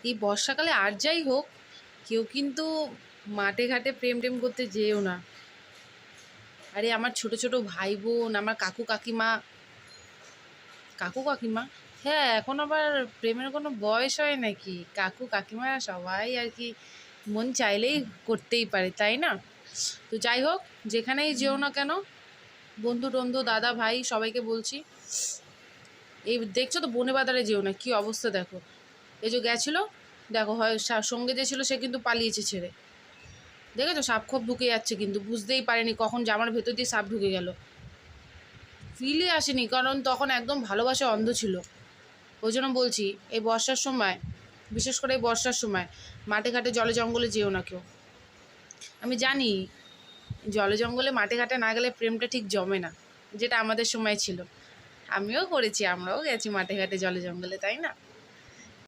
এই বর্ষাকালে আর যাই হোক, কেউ কিন্তু মাঠে ঘাটে প্রেম টেম করতে যেও না। আরে আমার ছোট ছোট ভাই বোন, আমার কাকু কাকিমা, হ্যাঁ, এখন আবার প্রেমের কোনো বয়স হয় নাকি? কাকু কাকিমা সবাই আর কি মন চাইলেই করতেই পারে, তাই না? তো যাই হোক, যেখানেই যেও না কেন, বন্ধু টন্ধু দাদা ভাই সবাইকে বলছি, এই দেখছো তো বনে বাজারে যেও না, কি অবস্থা দেখো। এই যে গেছিলো, দেখো হয় সঙ্গে যে ছিল সে কিন্তু পালিয়েছে ছেড়ে। দেখেছো সাপ খোপ ঢুকে যাচ্ছে, কিন্তু বুঝতেই পারেনি কখন জামার ভেতর দিয়ে সাপ ঢুকে গেল। ফিলে আসেনি, কারণ তখন একদম ভালোবাসা অন্ধ ছিল। ওই জন্য বলছি, এই বর্ষার সময়, বিশেষ করে এই বর্ষার সময় মাঠে ঘাটে জলে জঙ্গলে যেও না কেউ। আমি জানি জলে জঙ্গলে মাঠে ঘাটে না গেলে প্রেমটা ঠিক জমে না, যেটা আমাদের সময় ছিল। আমিও করেছি, আমরাও গেছি মাঠে ঘাটে জলে জঙ্গলে, তাই না?